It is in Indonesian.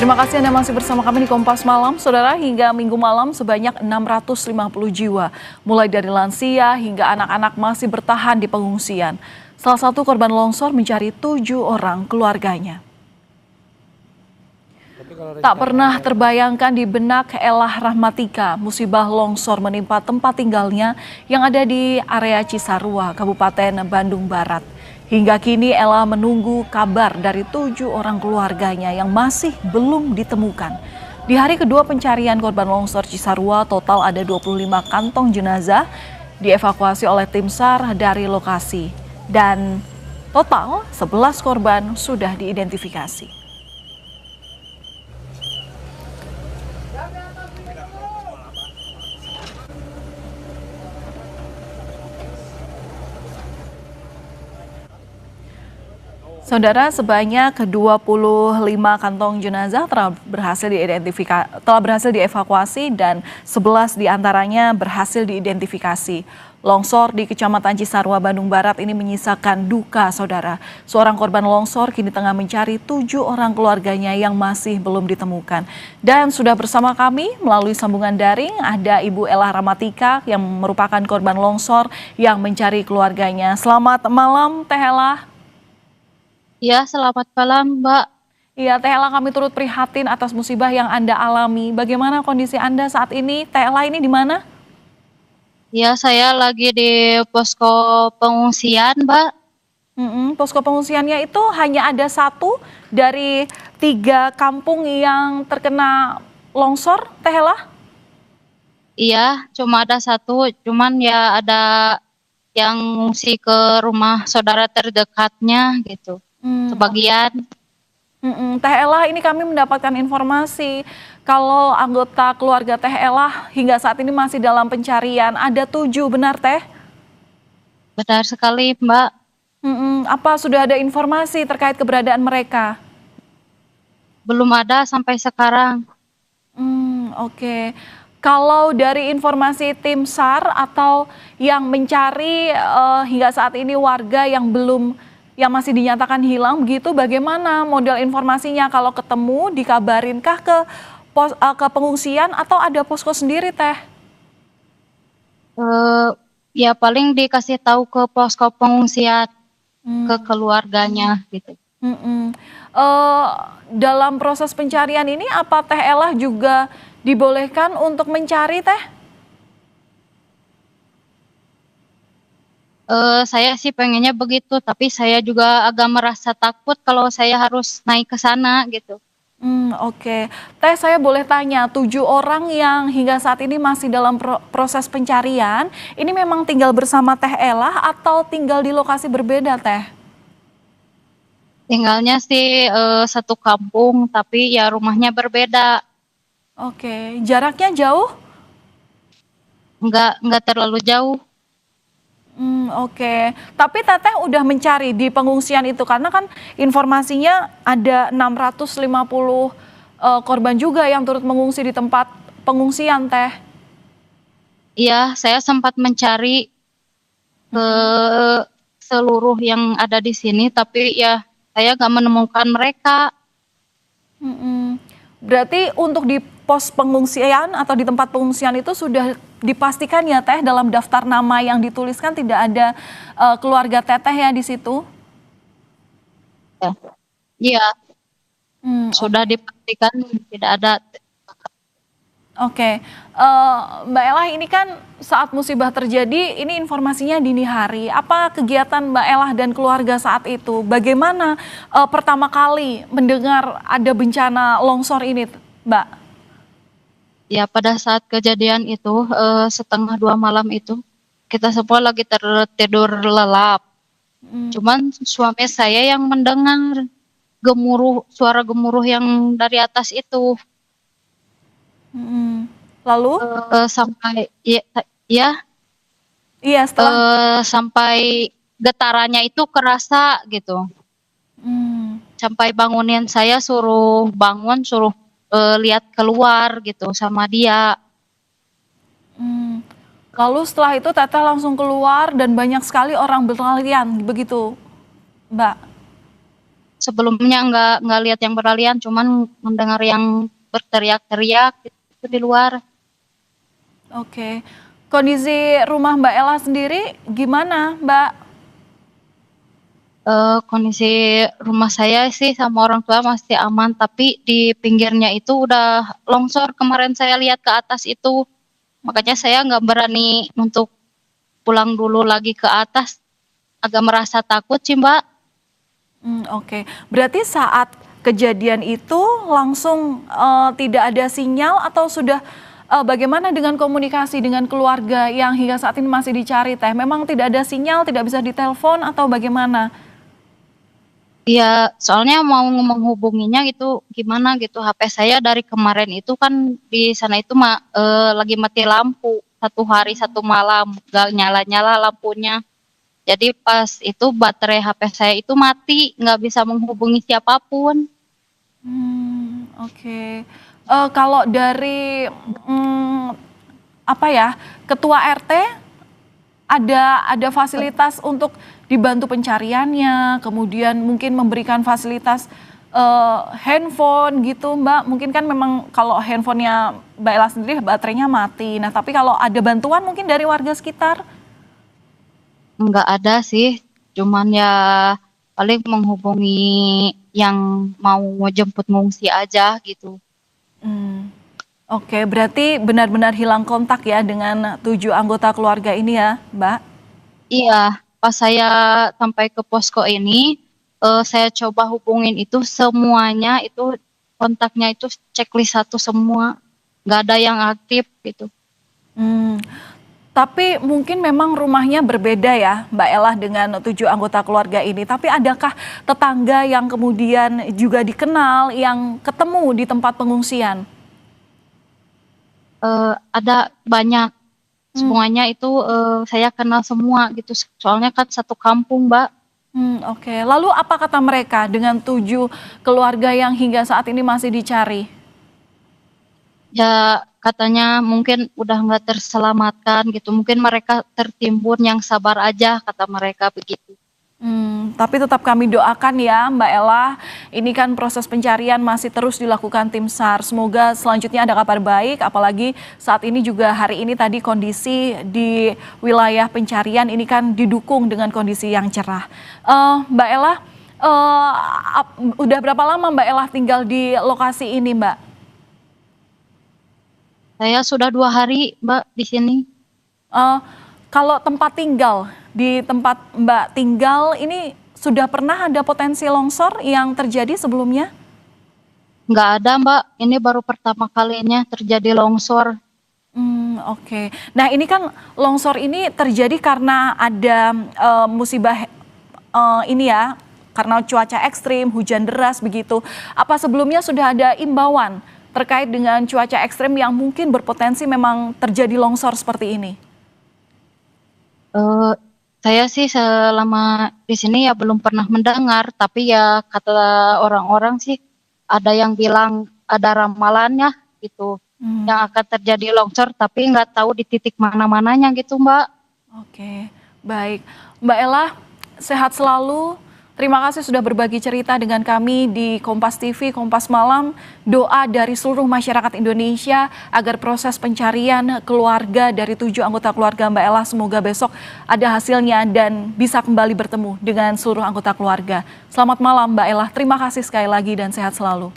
Terima kasih Anda masih bersama kami di Kompas Malam. Saudara, hingga Minggu malam sebanyak 650 jiwa, mulai dari lansia hingga anak-anak masih bertahan di pengungsian. Salah satu korban longsor mencari 7 orang keluarganya. Tak pernah terbayangkan di benak Elah Rahmatika, musibah longsor menimpa tempat tinggalnya yang ada di area Cisarua, Kabupaten Bandung Barat. Hingga kini Ella menunggu kabar dari 7 orang keluarganya yang masih belum ditemukan. Di hari kedua pencarian korban longsor Cisarua, total ada 25 kantong jenazah dievakuasi oleh tim SAR dari lokasi. Dan total 11 korban sudah diidentifikasi. Saudara, sebanyak 25 kantong jenazah telah berhasil dievakuasi dan 11 diantaranya berhasil diidentifikasi. Longsor di Kecamatan Cisarua, Bandung Barat ini menyisakan duka, saudara. Seorang korban longsor kini tengah mencari 7 orang keluarganya yang masih belum ditemukan. Dan sudah bersama kami melalui sambungan daring ada Ibu Elah Rahmatika yang merupakan korban longsor yang mencari keluarganya. Selamat malam, Teh Elah. Ya, selamat malam, Mbak. Iya, Teh Ella, kami turut prihatin atas musibah yang Anda alami. Bagaimana kondisi Anda saat ini? Teh Ella ini di mana? Ya, saya lagi di posko pengungsian, Mbak. Posko pengungsiannya itu hanya ada satu dari 3 kampung yang terkena longsor, Teh Ella? Iya, cuma ada satu, cuman ya ada yang ngungsi ke rumah saudara terdekatnya gitu. Oh. Sebagian. Teh Ella, ini kami mendapatkan informasi kalau anggota keluarga Teh Ella hingga saat ini masih dalam pencarian. Ada 7, benar Teh? Benar sekali, Mbak. Apa sudah ada informasi terkait keberadaan mereka? Belum ada sampai sekarang. Oke. Kalau dari informasi tim SAR atau yang mencari hingga saat ini warga yang masih dinyatakan hilang begitu, bagaimana model informasinya? Kalau ketemu dikabarinkah ke pengungsian atau ada posko sendiri, Teh? Eh, Ya paling dikasih tahu ke posko pengungsian ke keluarganya gitu. Mm-mm. Eh, dalam proses pencarian ini apa Teh Elah juga dibolehkan untuk mencari, Teh? Saya sih pengennya begitu, tapi saya juga agak merasa takut kalau saya harus naik ke sana gitu. Oke. Teh, saya boleh tanya, 7 orang yang hingga saat ini masih dalam proses pencarian, ini memang tinggal bersama Teh Elah atau tinggal di lokasi berbeda, Teh? Tinggalnya sih satu kampung, tapi ya rumahnya berbeda, Oke, jaraknya jauh? nggak terlalu jauh. Oke. Tapi Teteh udah mencari di pengungsian itu karena kan informasinya ada 650 korban juga yang turut mengungsi di tempat pengungsian, Teh. Iya, saya sempat mencari ke seluruh yang ada di sini, tapi ya saya nggak menemukan mereka. Mm-mm. Berarti untuk di pos pengungsian atau di tempat pengungsian itu sudah dipastikan ya Teh dalam daftar nama yang dituliskan tidak ada keluarga Teteh ya di situ? Ya, iya, sudah Oke. dipastikan tidak ada. Oke. Mbak Elah, ini kan saat musibah terjadi, ini informasinya dini hari. Apa kegiatan Mbak Elah dan keluarga saat itu? Bagaimana pertama kali mendengar ada bencana longsor ini, Mbak? Ya, pada saat kejadian itu, setengah 2 malam itu, kita semua lagi tertidur lelap. Cuman suami saya yang mendengar suara gemuruh yang dari atas itu. Lalu? Sampai ya, ya Iya, setelah. sampai getarannya itu kerasa gitu. Hmm, Sampai bangunin saya suruh bangun, suruh lihat keluar gitu sama dia. hmm. Lalu setelah itu Teteh langsung keluar dan banyak sekali orang berlarian, begitu, Mbak? sebelumnya nggak lihat yang berlarian, cuman mendengar yang berteriak-teriak itu di luar. Oke. Kondisi rumah Mbak Ella sendiri gimana, Mbak? Kondisi rumah saya sih sama orang tua masih aman, tapi di pinggirnya itu udah longsor. Kemarin saya lihat ke atas itu, makanya saya nggak berani untuk pulang dulu lagi ke atas. Agak merasa takut sih, Mbak. Oke. Berarti saat kejadian itu langsung tidak ada sinyal atau sudah bagaimana dengan komunikasi dengan keluarga yang hingga saat ini masih dicari Teh? Memang tidak ada sinyal, tidak bisa ditelepon atau bagaimana? Iya, soalnya mau menghubunginya gitu gimana gitu. HP saya dari kemarin itu kan di sana itu lagi mati lampu 1 hari 1 malam, gak nyala-nyala lampunya. Jadi pas itu baterai HP saya itu mati, nggak bisa menghubungi siapapun. Oke. Kalau dari apa ya, ketua RT ada fasilitas untuk dibantu pencariannya, kemudian mungkin memberikan fasilitas handphone gitu, Mbak. Mungkin kan memang kalau handphonenya Mbak Ella sendiri baterainya mati. Nah, tapi kalau ada bantuan mungkin dari warga sekitar? Nggak ada sih, cuman ya paling menghubungi yang mau jemput ngungsi aja gitu. Hmm. Oke, berarti benar-benar hilang kontak ya dengan 7 anggota keluarga ini ya, Mbak? Iya, pas saya sampai ke posko ini, saya coba hubungin itu semuanya itu kontaknya itu checklist satu semua, nggak ada yang aktif gitu. Hmm. Tapi mungkin memang rumahnya berbeda ya, Mbak Ella dengan 7 anggota keluarga ini. Tapi adakah tetangga yang kemudian juga dikenal, yang ketemu di tempat pengungsian? Ada banyak, Hmm. semuanya itu saya kenal semua gitu. Soalnya kan satu kampung, Mbak. Oke. Lalu apa kata mereka dengan 7 keluarga yang hingga saat ini masih dicari? Ya katanya mungkin udah nggak terselamatkan gitu. Mungkin mereka tertimbun, yang sabar aja kata mereka begitu. Tapi tetap kami doakan ya Mbak Ella, ini kan proses pencarian masih terus dilakukan tim SAR. Semoga selanjutnya ada kabar baik, apalagi saat ini juga hari ini tadi kondisi di wilayah pencarian ini kan didukung dengan kondisi yang cerah. Mbak Ella, udah berapa lama Mbak Ella tinggal di lokasi ini Mbak? Saya sudah 2 hari, Mbak, di sini. Eh, Kalau tempat tinggal, di tempat Mbak tinggal ini sudah pernah ada potensi longsor yang terjadi sebelumnya? Nggak ada, Mbak. Ini baru pertama kalinya terjadi longsor. Oke. Nah, ini kan longsor ini terjadi karena ada musibah ini ya, karena cuaca ekstrim, hujan deras begitu. Apa sebelumnya sudah ada imbauan terkait dengan cuaca ekstrim yang mungkin berpotensi memang terjadi longsor seperti ini? Eh, saya sih selama di sini ya belum pernah mendengar, tapi ya kata orang-orang sih ada yang bilang ada ramalannya gitu, Hmm, yang akan terjadi longsor, tapi nggak tahu di titik mana-mananya gitu, Mbak. oke, baik. Mbak Ella, sehat selalu. Terima kasih sudah berbagi cerita dengan kami di Kompas TV, Kompas Malam. Doa dari seluruh masyarakat Indonesia agar proses pencarian keluarga dari 7 anggota keluarga Mbak Ella semoga besok ada hasilnya dan bisa kembali bertemu dengan seluruh anggota keluarga. Selamat malam Mbak Ella, terima kasih sekali lagi dan sehat selalu.